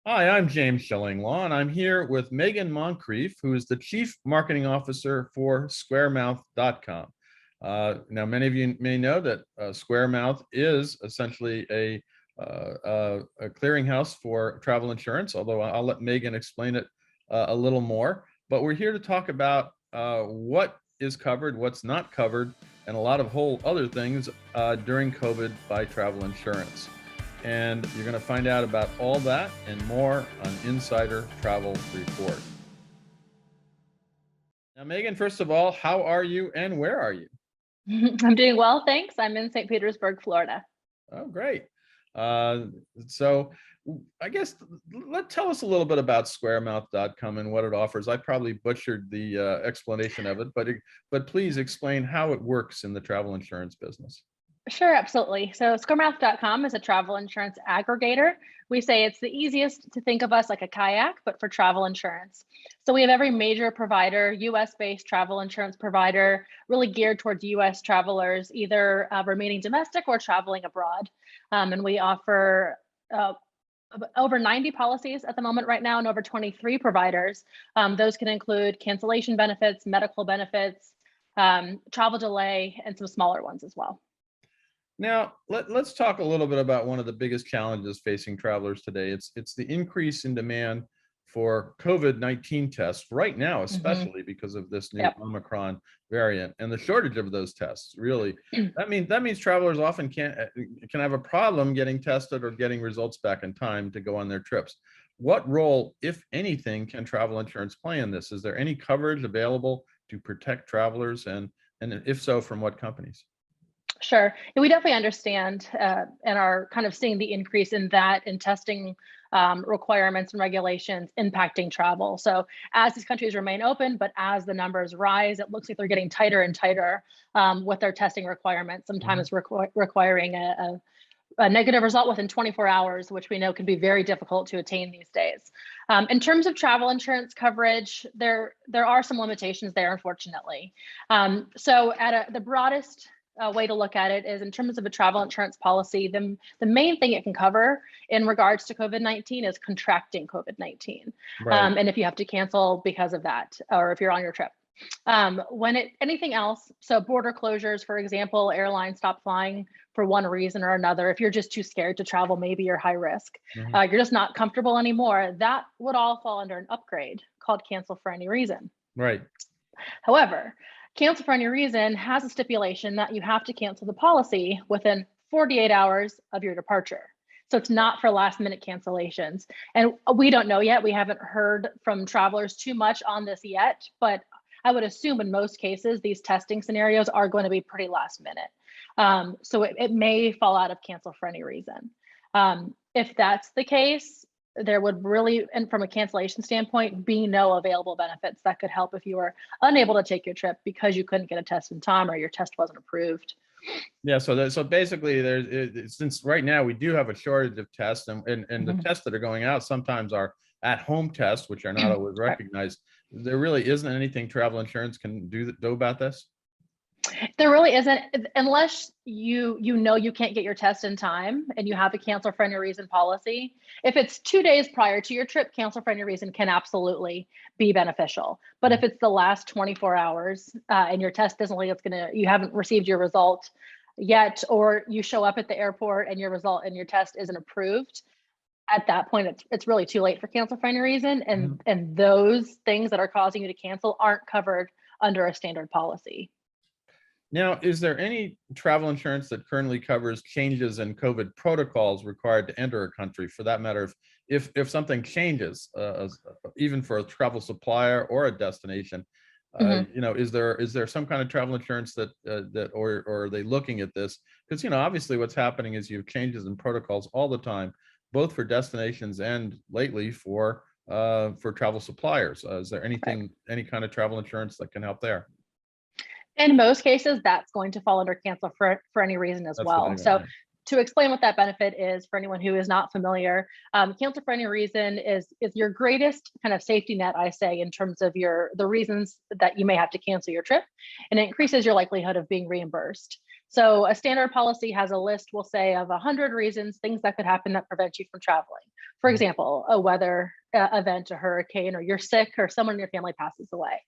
Hi, I'm James Shillinglaw, and I'm here with Megan Moncrief, who is the Chief Marketing Officer for Squaremouth.com. Now, many of you may know that Squaremouth is essentially a clearinghouse for travel insurance, although I'll let Megan explain it a little more. But we're here to talk about what is covered, what's not covered, and a lot of whole other things during COVID by travel insurance. And you're going to find out about all that and more on Insider Travel Report. Now, Megan, first of all, how are you and where are you? I'm doing well, thanks. I'm in St. Petersburg, Florida. Oh, great. So I guess tell us a little bit about Squaremouth.com and what it offers. I probably butchered the explanation of it, but please explain how it works in the travel insurance business. Sure, absolutely. So Squaremouth.com is a travel insurance aggregator. We say it's the easiest to think of us like a kayak, but for travel insurance. So we have every major provider, US-based travel insurance provider, really geared towards US travelers, either remaining domestic or traveling abroad. And we offer over 90 policies at the moment right now and over 23 providers. Those can include cancellation benefits, medical benefits, travel delay, and some smaller ones as well. Now, let's talk a little bit about one of the biggest challenges facing travelers today. It's the increase in demand for COVID-19 tests right now, especially because of this new Omicron variant and the shortage of those tests. Really, that means travelers often can have a problem getting tested or getting results back in time to go on their trips. What role, if anything, can travel insurance play in this? Is there any coverage available to protect travelers, and if so, from what companies? Sure. And we definitely understand and are kind of seeing the increase in that in testing requirements and regulations impacting travel. So as these countries remain open, but as the numbers rise, it looks like they're getting tighter and tighter with their testing requirements, sometimes requiring a negative result within 24 hours, which we know can be very difficult to attain these days. In terms of travel insurance coverage, there are some limitations there, unfortunately. So at the broadest way to look at it is in terms of a travel insurance policy, the main thing it can cover in regards to COVID-19 is contracting COVID-19. Right. And if you have to cancel because of that, or if you're on your trip. Anything else, so border closures, for example, airlines stop flying for one reason or another. If you're just too scared to travel, maybe you're high risk, you're just not comfortable anymore, that would all fall under an upgrade called cancel for any reason. Right. However, cancel for any reason has a stipulation that you have to cancel the policy within 48 hours of your departure. So it's not for last minute cancellations. And we don't know yet. We haven't heard from travelers too much on this yet, but I would assume in most cases, these testing scenarios are going to be pretty last minute. So it may fall out of cancel for any reason. If that's the case, there would really, and from a cancellation standpoint, be no available benefits that could help if you were unable to take your trip because you couldn't get a test in time or your test wasn't approved. Yeah, so basically, since right now we do have a shortage of tests, and the tests that are going out sometimes are at-home tests, which are not always recognized. There really isn't anything travel insurance can do about this. There really isn't, unless you know you can't get your test in time and you have a cancel for any reason policy. If it's 2 days prior to your trip, cancel for any reason can absolutely be beneficial. But if it's the last 24 hours and your test doesn't look like you haven't received your result yet, or you show up at the airport and your result and your test isn't approved, at that point, it's really too late for cancel for any reason. And those things that are causing you to cancel aren't covered under a standard policy. Now, is there any travel insurance that currently covers changes in COVID protocols required to enter a country? For that matter, if something changes, even for a travel supplier or a destination, is there some kind of travel insurance that or are they looking at this? Because obviously what's happening is you have changes in protocols all the time, both for destinations and lately for travel suppliers. Is there any kind of travel insurance that can help there? In most cases, that's going to fall under cancel for any reason as well. So to explain what that benefit is for anyone who is not familiar, cancel for any reason is your greatest kind of safety net, I say, in terms of the reasons that you may have to cancel your trip, and it increases your likelihood of being reimbursed. So a standard policy has a list, we'll say, of 100 reasons, things that could happen that prevent you from traveling. For example, a weather event, a hurricane, or you're sick, or someone in your family passes away.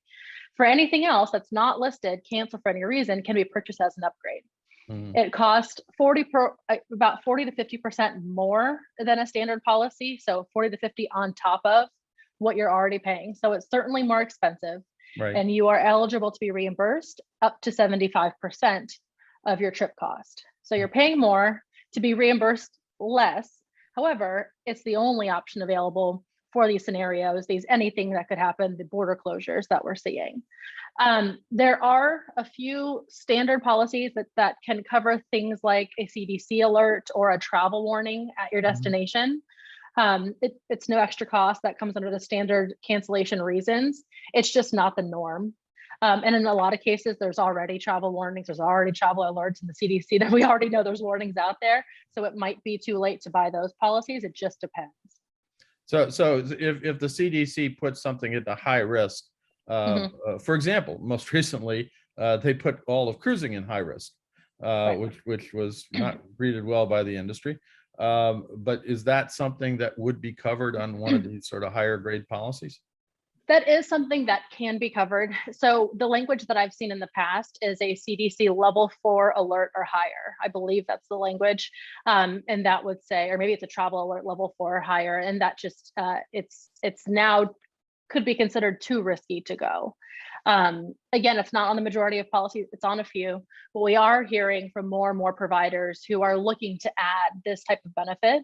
For anything else that's not listed, cancel for any reason, can be purchased as an upgrade. It costs about 40 to 50% more than a standard policy. So 40 to 50 on top of what you're already paying. So it's certainly more expensive. Right. And you are eligible to be reimbursed up to 75% of your trip cost. So you're paying more to be reimbursed less. However, it's the only option available for these scenarios, anything that could happen, the border closures that we're seeing. There are a few standard policies that can cover things like a CDC alert or a travel warning at your destination. It's no extra cost. That comes under the standard cancellation reasons. It's just not the norm. And in a lot of cases, there's already travel warnings, there's already travel alerts in the CDC that we already know there's warnings out there. So it might be too late to buy those policies. It just depends. So if the CDC puts something at the high risk, for example, most recently, they put all of cruising in high risk, which was not greeted well by the industry. But is that something that would be covered on one of these sort of higher grade policies? That is something that can be covered. So the language that I've seen in the past is a CDC level 4 alert or higher. I believe that's the language. And that would say, or maybe it's a travel alert level 4 or higher. And that just, it's now could be considered too risky to go. Again, it's not on the majority of policies, it's on a few, but we are hearing from more and more providers who are looking to add this type of benefit.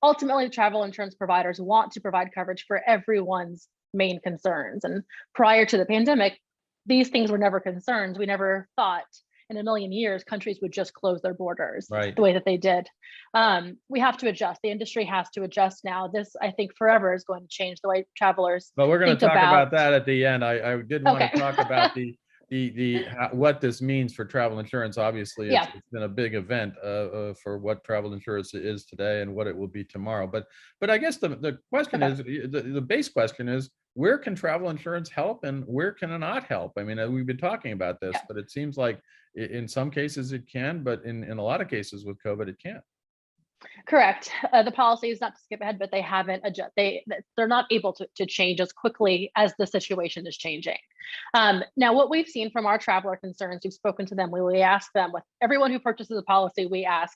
Ultimately, travel insurance providers want to provide coverage for everyone's main concerns. And prior to the pandemic, these things were never concerns. We never thought in a million years countries would just close their borders the way that they did. We have to adjust. The industry has to adjust now. This, I think, forever is going to change the way travelers. But we're going to talk about that at the end. I did want to talk about the what this means for travel insurance. Obviously, it's been a big event for what travel insurance is today and what it will be tomorrow. But I guess the question is, the base question is, where can travel insurance help and where can it not help? I mean, we've been talking about this, but it seems like in some cases it can, but in a lot of cases with COVID, it can't. Correct. The policy is, not to skip ahead, but they haven't adjusted. They're not able to change as quickly as the situation is changing. Now, what we've seen from our traveler concerns, we've spoken to them. We ask them, with everyone who purchases a policy, we ask,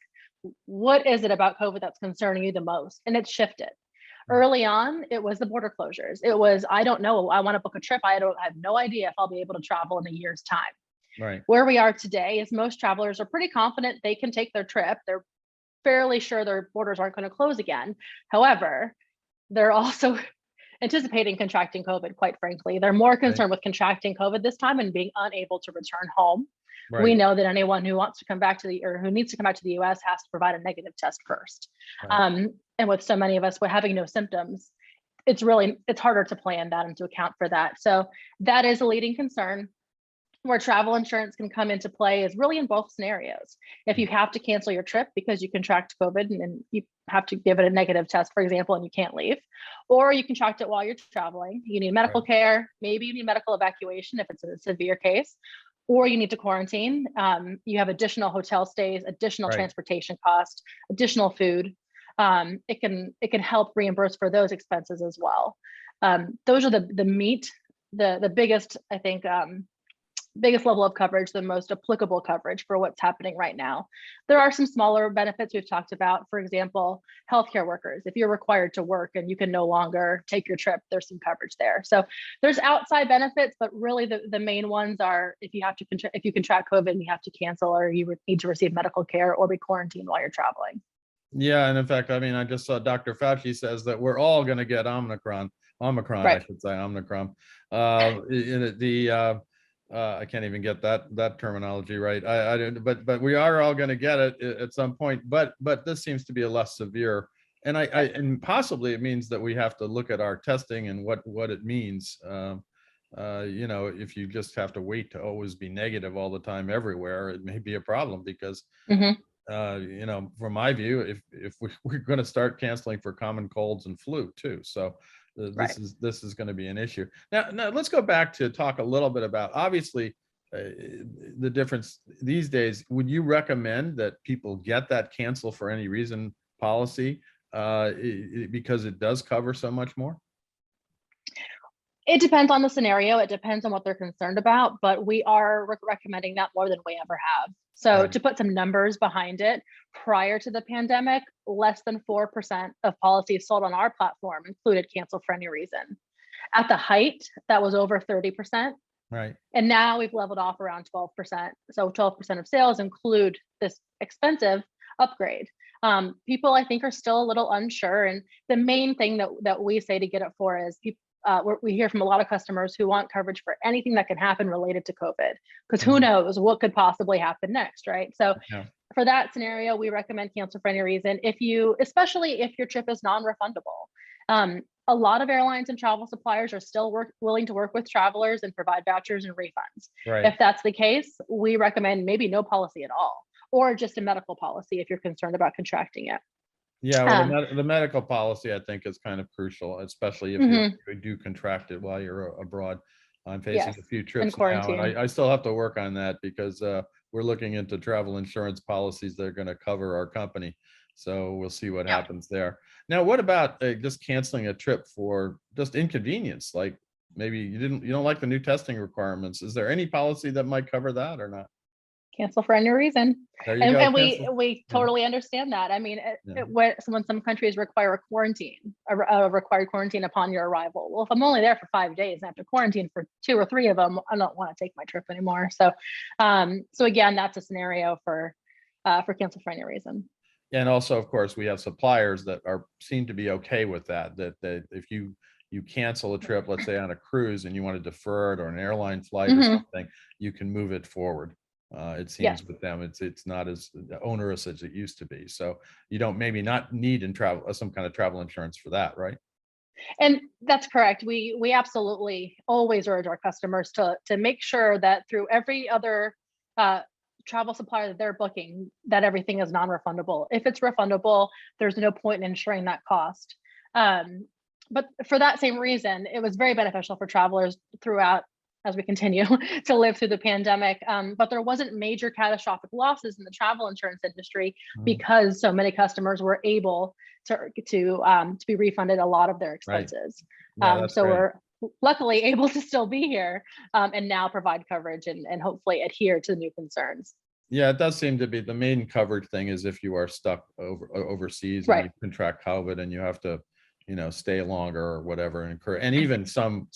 what is it about COVID that's concerning you the most? And it's shifted. Early on, it was the border closures. It was, I don't know, I want to book a trip. I have no idea if I'll be able to travel in a year's time. Right. Where we are today is most travelers are pretty confident they can take their trip. They're fairly sure their borders aren't going to close again. However, they're also anticipating contracting COVID, quite frankly. They're more concerned with contracting COVID this time and being unable to return home. Right. We know that anyone who wants to come back to who needs to come back to the US has to provide a negative test first. Right. And with so many of us having no symptoms, it's harder to plan that and to account for that. So that is a leading concern. Where travel insurance can come into play is really in both scenarios. If you have to cancel your trip because you contract COVID and you have to give it a negative test, for example, and you can't leave, or you contract it while you're traveling, you need medical care, maybe you need medical evacuation if it's a severe case, or you need to quarantine. You have additional hotel stays, additional transportation costs, additional food. It can help reimburse for those expenses as well. Those are the biggest, I think, biggest level of coverage, the most applicable coverage for what's happening right now. There are some smaller benefits we've talked about. For example, healthcare workers. If you're required to work and you can no longer take your trip, there's some coverage there. So there's outside benefits, but really the main ones are if you contract COVID and you have to cancel, or you need to receive medical care or be quarantined while you're traveling. Yeah, and in fact, I mean, I just saw Dr. Fauci says that we're all going to get Omicron, I should say, Omicron. I can't even get that terminology right. But we are all going to get it at some point. But this seems to be a less severe, and and possibly it means that we have to look at our testing and what it means. If you just have to wait to always be negative all the time everywhere, it may be a problem because, from my view, if we're going to start canceling for common colds and flu too, so. This is going to be an issue. Now let's go back to talk a little bit about, obviously, the difference these days, would you recommend that people get that cancel for any reason policy because it does cover so much more? It depends on the scenario. It depends on what they're concerned about, but we are recommending that more than we ever have. So Right. to put some numbers behind it, prior to the pandemic, less than 4% of policies sold on our platform included cancel for any reason. At the height, that was over 30%. Right. And now we've leveled off around 12%. So 12% of sales include this expensive upgrade. People, I think, are still a little unsure. And the main thing that we say to get it for is people, we hear from a lot of customers who want coverage for anything that can happen related to COVID, because who knows what could possibly happen next, right? So Yeah. for that scenario, we recommend cancel for any reason. Especially if your trip is non-refundable. A lot of airlines and travel suppliers are still willing to work with travelers and provide vouchers and refunds. Right. If that's the case, we recommend maybe no policy at all, or just a medical policy if you're concerned about contracting it. Yeah, well, Um, the medical policy, I think, is kind of crucial, especially if you do contract it while you're abroad. I'm facing yes, a few in trips now, and quarantine. I still have to work on that because we're looking into travel insurance policies that are going to cover our company. So we'll see what Yeah. happens there. Now, what about just canceling a trip for just inconvenience? Like maybe you don't like the new testing requirements. Is there any policy that might cover that or not? Cancel for any reason. There you And, go. and we Cancel. we Yeah. totally understand that. I mean, Yeah. when some countries require a quarantine, a required quarantine upon your arrival. Well, if I'm only there for 5 days and I have to quarantine for 2 or 3 of them, I don't want to take my trip anymore. So, so again, that's a scenario for cancel for any reason. And also, of course, we have suppliers that seem to be okay with that. That if you cancel a trip, let's say on a cruise, and you want to defer it or an airline flight or something, you can move it forward. It Yes. seems with them, it's not as onerous as it used to be. So you don't maybe not need some kind of travel insurance for that, right? And that's correct. We absolutely always urge our customers to make sure that through every other travel supplier that they're booking, that everything is non-refundable. If it's refundable, there's no point in insuring that cost. But for that same reason, it was very beneficial for travelers throughout as we continue to live through the pandemic. But there wasn't major catastrophic losses in the travel insurance industry because so many customers were able to be refunded a lot of their expenses. Yeah, that's So great. we're luckily able to still be here and now provide coverage and hopefully adhere to the new concerns. Yeah, it does seem to be the main coverage thing is if you are stuck overseas and Right. you contract COVID and you have to, stay longer or whatever, and even some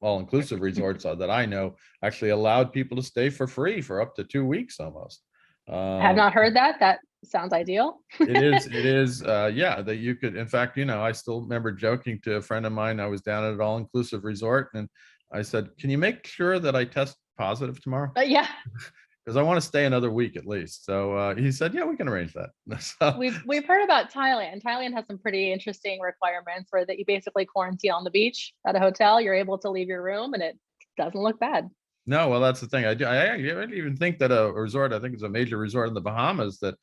all-inclusive resorts that I know actually allowed people to stay for free for up to 2 weeks almost. I have not heard that. That sounds ideal. It is, yeah, that you could, in fact, I still remember joking to a friend of mine. I was down at an all-inclusive resort and I said, can you make sure that I test positive tomorrow? But yeah, Because I want to stay another week at least. So he said, yeah, we can arrange that. So, we've heard about Thailand. Thailand has some pretty interesting requirements where that you basically quarantine on the beach at a hotel. You're able to leave your room and it doesn't look bad. no, well, that's the thing. I don't even think that a resort, I think it's a major resort in the Bahamas that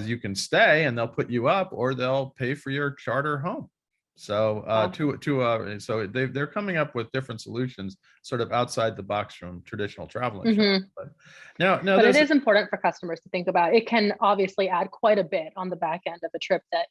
you can stay and they'll put you up or they'll pay for your charter home. So Wow. so they're coming up with different solutions sort of outside the box from traditional travel insurance. But But it is important for customers to think about. It can obviously add quite a bit on the back end of a trip that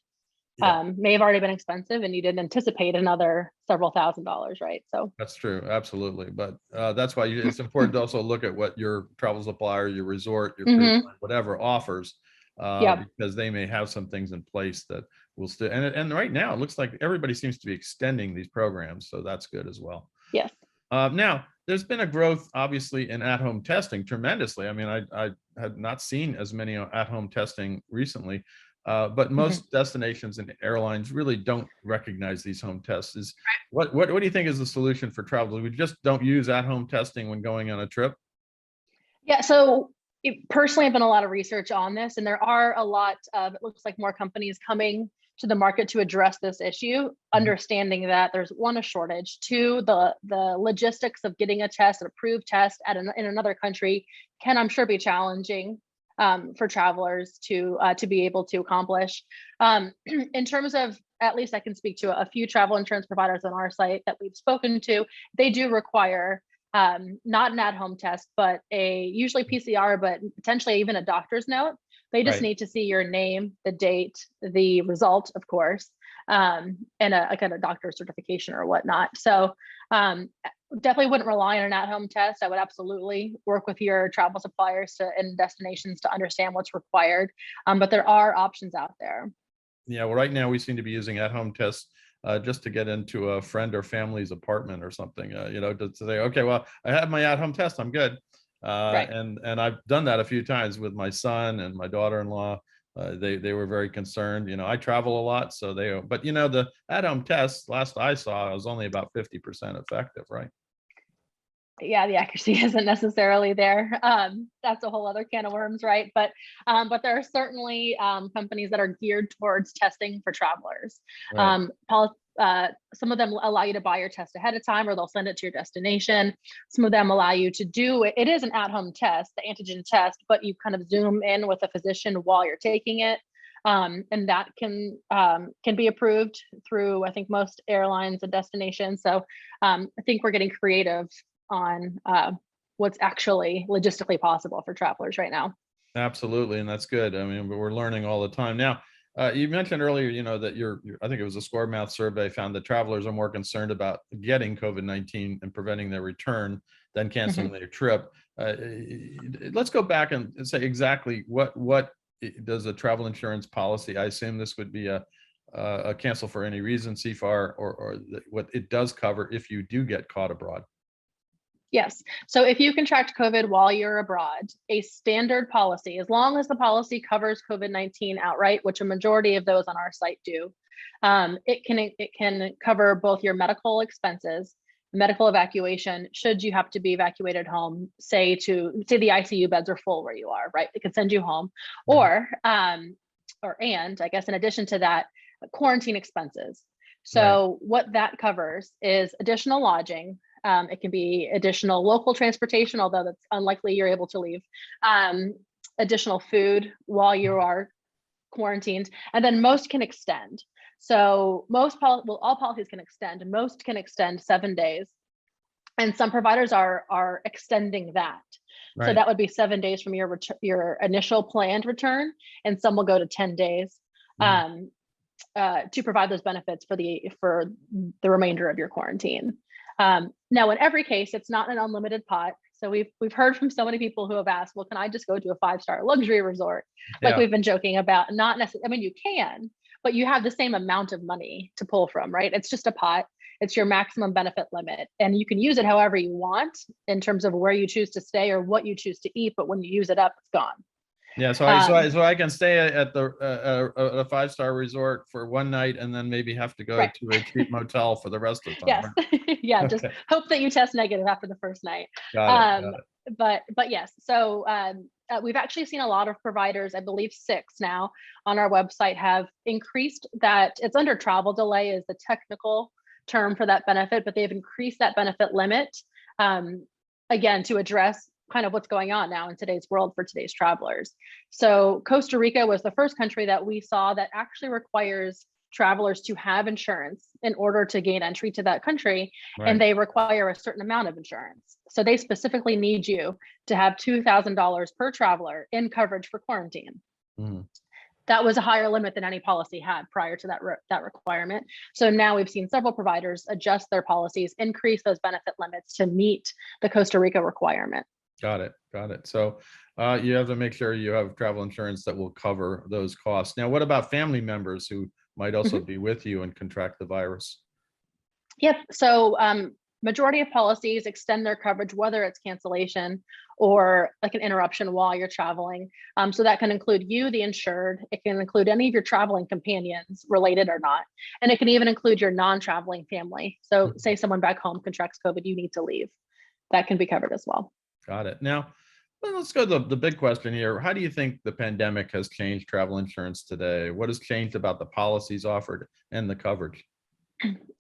may have already been expensive and you didn't anticipate another several $1,000s, right? So that's true, absolutely. But that's why it's important to also look at what your travel supplier, your resort, your cruise line, whatever offers, because they may have some things in place that will still. And right now, it looks like everybody seems to be extending these programs, so that's good as well. yes. Now, there's been a growth, obviously, in at-home testing tremendously. I mean, I had not seen as many at-home testing recently. But most destinations and airlines really don't recognize these home tests. What do you think is the solution for travelers? We just don't use at-home testing when going on a trip? Yeah, so personally, I've done a lot of research on this, and there are a lot of, it looks like more companies coming to the market to address this issue, understanding that there's one, a shortage, two, the logistics of getting a test, an approved test in another country can, I'm sure, be challenging for travelers to be able to accomplish. In terms of, at least I can speak to a few travel insurance providers on our site that we've spoken to, they do require not an at-home test, but usually PCR, but potentially even a doctor's note. They just Right. need to see your name, the date, the result, of course, and a kind of doctor's certification or whatnot. So definitely wouldn't rely on an at-home test. I would absolutely work with your travel suppliers and destinations to understand what's required. But there are options out there. Yeah, well, right now we seem to be using at-home tests just to get into a friend or family's apartment or something, to say, okay, well, I have my at-home test, I'm good. Right. And I've done that a few times with my son and my daughter-in-law. They were very concerned. I travel a lot, so but the at-home test, last I saw, was only about 50% effective, right? Yeah, the accuracy isn't necessarily there. That's a whole other can of worms, right? But there are certainly companies that are geared towards testing for travelers. Right. Some of them allow you to buy your test ahead of time, or they'll send it to your destination. Some of them allow you to do it. It is an at-home test, the antigen test, but you kind of zoom in with a physician while you're taking it. And that can be approved through, I think, most airlines and destinations. So I think we're getting creative on what's actually logistically possible for travelers right now. Absolutely, and that's good. I mean, we're learning all the time. Now, you mentioned earlier, that I think it was a Squaremouth survey found that travelers are more concerned about getting COVID-19 and preventing their return than canceling their trip. Let's go back and say exactly what does a travel insurance policy? I assume this would be a cancel for any reason, CFAR, or what it does cover if you do get caught abroad. Yes. So if you contract COVID while you're abroad, a standard policy, as long as the policy covers COVID-19 outright, which a majority of those on our site do, it can cover both your medical expenses, medical evacuation, should you have to be evacuated home, say the ICU beds are full where you are, right? It could send you home, and I guess in addition to that, quarantine expenses. So what that covers is additional lodging. It can be additional local transportation, although that's unlikely you're able to leave. Additional food while you are quarantined, and then most can extend. So all policies can extend. Most can extend 7 days, and some providers are extending that. Right. So that would be 7 days from your initial planned return, and some will go to 10 days. To provide those benefits for the remainder of your quarantine. Now, in every case, it's not an unlimited pot. So we've heard from so many people who have asked, well, can I just go to a 5-star luxury resort? Like we've been joking about, not necessarily, I mean, you can, but you have the same amount of money to pull from, right? It's just a pot. It's your maximum benefit limit. And you can use it however you want in terms of where you choose to stay or what you choose to eat. But when you use it up, it's gone. Yeah, so I can stay at a 5-star resort for one night and then maybe have to go to a cheap motel for the rest of the time. Yes, Right? yeah, just hope that you test negative after the first night. Got it. But yes, so we've actually seen a lot of providers, I believe 6 now on our website, have increased that. It's under travel delay is the technical term for that benefit, but they've increased that benefit limit again to address kind of what's going on now in today's world for today's travelers. So Costa Rica was the first country that we saw that actually requires travelers to have insurance in order to gain entry to that country. And they require a certain amount of insurance. So they specifically need you to have $2,000 per traveler in coverage for quarantine. That was a higher limit than any policy had prior to that requirement. So now we've seen several providers adjust their policies, increase those benefit limits to meet the Costa Rica requirement. Got it. So you have to make sure you have travel insurance that will cover those costs. Now, what about family members who might also be with you and contract the virus? Yep. So majority of policies extend their coverage, whether it's cancellation or like an interruption while you're traveling. So that can include you, the insured. It can include any of your traveling companions, related or not. And it can even include your non-traveling family. So say someone back home contracts COVID, you need to leave. That can be covered as well. Got it. Now, let's go to the big question here. How do you think the pandemic has changed travel insurance today? What has changed about the policies offered and the coverage?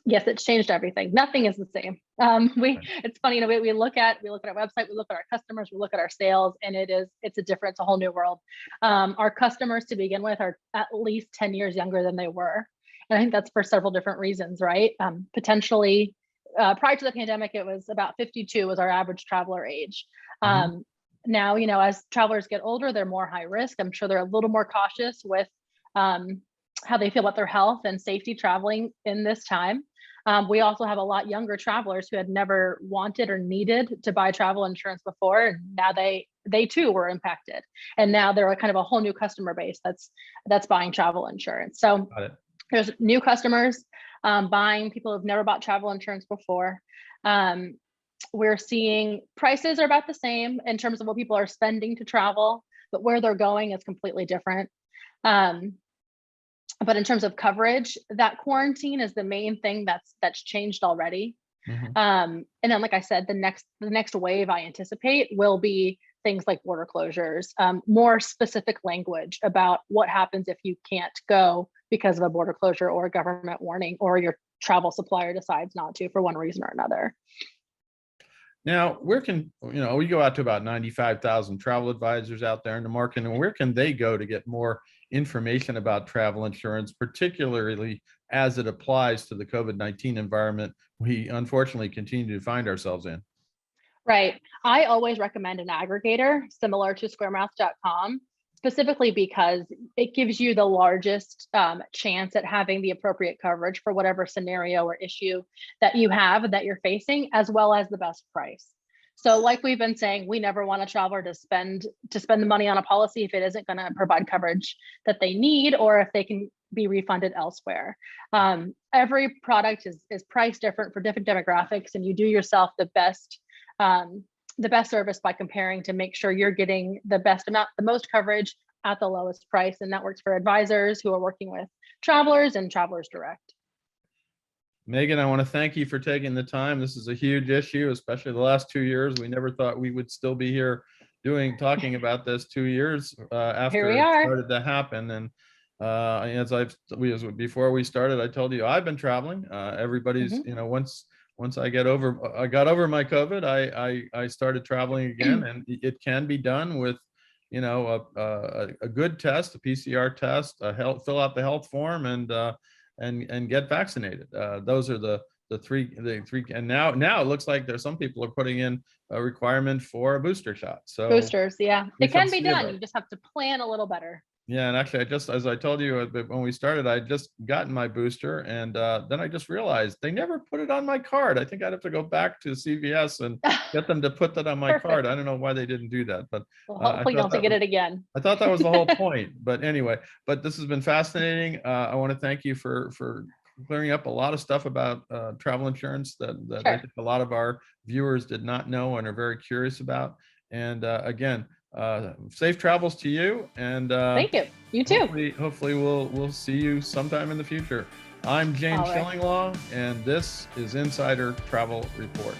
Yes, it's changed everything. Nothing is the same. It's funny, we look at our website, we look at our customers, we look at our sales, and it's a whole new world. Our customers to begin with are at least 10 years younger than they were. And I think that's for several different reasons, right? Potentially prior to the pandemic, it was about 52 was our average traveler age. Mhm. Now, as travelers get older, they're more high risk. I'm sure they're a little more cautious with how they feel about their health and safety traveling in this time. We also have a lot younger travelers who had never wanted or needed to buy travel insurance before, and now they too were impacted. And now they're a kind of a whole new customer base that's buying travel insurance. So Got it. there's new customers buying, people who've never bought travel insurance before. We're seeing prices are about the same in terms of what people are spending to travel, but where they're going is completely different. But in terms of coverage, that quarantine is the main thing that's changed already. Mhm. And then, like I said, the next wave I anticipate will be things like border closures, more specific language about what happens if you can't go because of a border closure or a government warning, or your travel supplier decides not to for one reason or another. Now, where can, we go out to about 95,000 travel advisors out there in the market, and where can they go to get more information about travel insurance, particularly as it applies to the COVID-19 environment we unfortunately continue to find ourselves in? Right. I always recommend an aggregator similar to squaremouth.com, specifically because it gives you the largest chance at having the appropriate coverage for whatever scenario or issue that you have that you're facing, as well as the best price. So like we've been saying, we never want a traveler to spend the money on a policy if it isn't going to provide coverage that they need, or if they can be refunded elsewhere. Every product is priced different for different demographics, and you do yourself the best service by comparing to make sure you're getting the best amount, the most coverage at the lowest price. And that works for advisors who are working with travelers and travelers direct. Megan, I want to thank you for taking the time. This is a huge issue, especially the last 2 years. We never thought we would still be here talking about this 2 years Here after we it are. started to happen. And before we started, I told you I've been traveling. Everybody's, once I got over my COVID, I started traveling again, and it can be done with, a good test, a PCR test, fill out the health form, and get vaccinated. Those are the three, and now it looks like there's some people are putting in a requirement for a booster shot. So Boosters, yeah, we it shall can be see done. about You just have to plan a little better. Yeah, and actually, as I told you when we started, I just gotten my booster, and then I just realized they never put it on my card. I think I'd have to go back to CVS and get them to put that on my card. Perfect. I don't know why they didn't do that, but Well, I hopefully you thought don't have to get it again. I thought that was the whole point. But anyway, this has been fascinating. I want to thank you for clearing up a lot of stuff about travel insurance that I think a lot of our viewers did not know and are very curious about. And again, safe travels to you, and thank you. You too. Hopefully we'll see you sometime in the future. I'm James Shillinglaw, and this is Insider Travel Report.